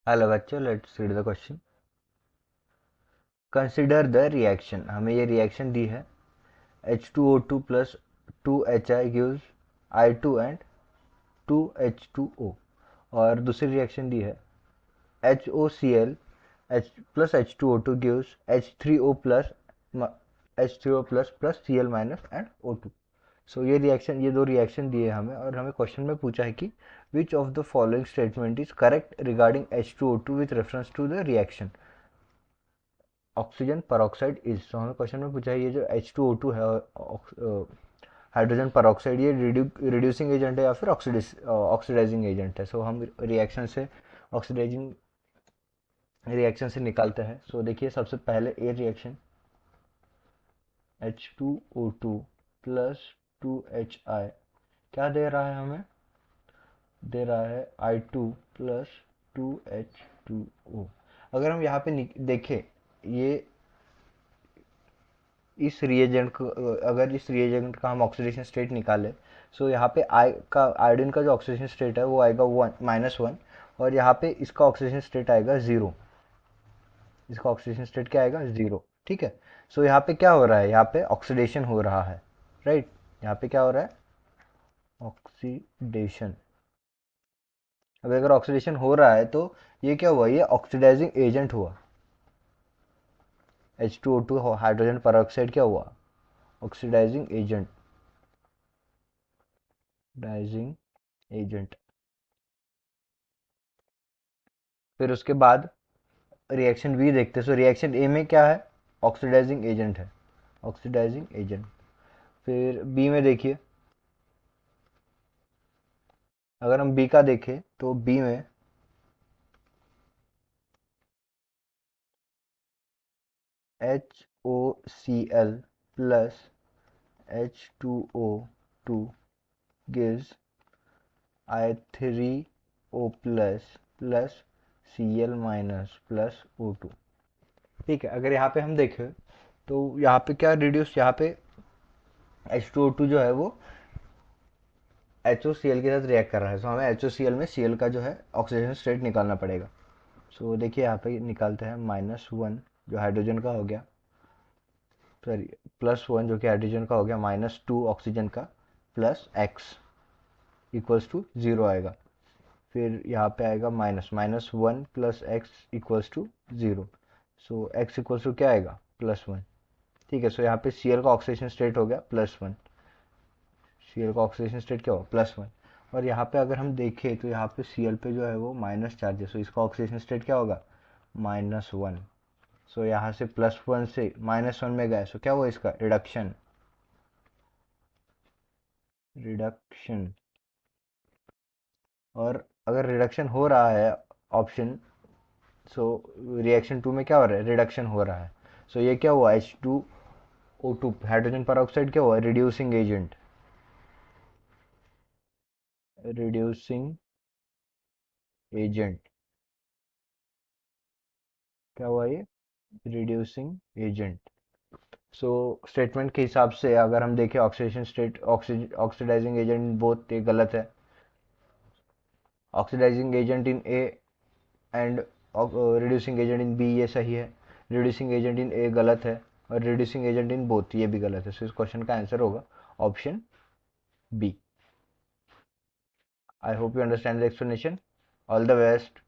Hello बच्चों, let's read the question. Consider the reaction. हमें ये रिएक्शन दी है H2O2 plus 2HI gives I2 and 2H2O। और दूसरी रिएक्शन दी है HOCl H plus H2O2 gives H3O plus Cl minus and O2। सो ये दो reaction दिए हमें, और हमें क्वेश्चन में पूछा है कि which of the following statement is correct regarding H2O2 with reference to the reaction oxygen peroxide is. तो हमें क्वेश्चन में पूछा है ये जो H2O2 है, हाइड्रोजन परऑक्साइड, ये रिड्यूसिंग एजेंट है या फिर ऑक्सीडाइजिंग एजेंट है। सो हम रिएक्शन से ऑक्सीडाइजिंग रिएक्शन से निकालते हैं। सो देखिए, सबसे पहले ए रिएक्शन H2O2 प्लस 2HI क्या दे रहा है हमें? दे रहा है I2 प्लस 2H2O। अगर हम यहाँ पे देखें, ये इस रिएजेंट को, अगर इस रिएजेंट का हम ऑक्सीडेशन स्टेट निकाले, सो यहाँ पे आयोडीन का जो ऑक्सीडेशन स्टेट है वो आएगा -1, और यहाँ पे इसका ऑक्सीडेशन स्टेट आएगा 0। इसका ऑक्सीडेशन स्टेट क्या आएगा? 0। ठीक है। सो यहाँ पे क्या हो रहा है? यहाँ पे ऑक्सीडेशन हो रहा है, राइट। यहाँ पे क्या हो रहा है? ऑक्सीडेशन। अब अगर ऑक्सीडेशन हो रहा है तो ये क्या हुआ? ये ऑक्सीडाइजिंग एजेंट हुआ। H2O2 हाइड्रोजन परऑक्साइड क्या हुआ? Oxidising agent. डाइजिंग एजेंट। फिर उसके बाद रिएक्शन बी देखते हैं। सो रिएक्शन ए में क्या है? ऑक्सीडाइजिंग एजेंट है, ऑक्सीडाइजिंग एजेंट। फिर बी में देखिए, अगर हम बी का देखें तो बी में HOCl plus H2O2 gives I3O plus Cl minus plus O2। ठीक है। अगर यहाँ पे हम देखें तो यहाँ पे क्या रिड्यूस, यहाँ पे H2O2 जो है वो HOCl के साथ रिएक्ट कर रहा है। सो हमें HOCl में Cl का जो है ऑक्सीजन स्टेट निकालना पड़ेगा। सो देखिए, यहाँ पे निकालते हैं -1 जो हाइड्रोजन का हो गया, सॉरी +1 जो कि हाइड्रोजन का हो गया, -2 ऑक्सीजन का, प्लस x इक्वल्स टू 0 आएगा। फिर यहाँ पे आएगा -1 प्लस एक्स इक्वल्स टू 0। सो x इक्वल्स टू क्या आएगा? +1। ठीक है। सो यहाँ पे Cl का ऑक्सीडेशन स्टेट हो गया +1। Cl का ऑक्सीडेशन स्टेट क्या हुआ? +1। और यहाँ पे अगर हम देखें तो यहाँ पे Cl पे जो है वो माइनस चार्ज है। सो इसका ऑक्सीडेशन स्टेट क्या होगा? -1। सो यहाँ से +1 से -1 में गए, सो क्या हुआ? इसका रिडक्शन। रिडक्शन। और अगर रिडक्शन हो रहा है ऑप्शन, सो रिएक्शन 2 में क्या हो रहा है? रिडक्शन हो रहा है। सो ये क्या हुआ? H2O2 हाइड्रोजन परऑक्साइड क्या हुआ? Reducing agent. रिड्यूसिंग एजेंट क्या हुआ? ये रिड्यूसिंग एजेंट। सो स्टेटमेंट के हिसाब से अगर हम देखें, oxidation state oxidising agent both, ये गलत है। Oxidising agent in A and reducing agent in B, ये सही है। रिड्यूसिंग एजेंट इन ए गलत है, और रिड्यूसिंग एजेंट इन बोथ ये भी गलत है। सो इस क्वेश्चन का आंसर होगा option B. I hope you understand the explanation. All the best.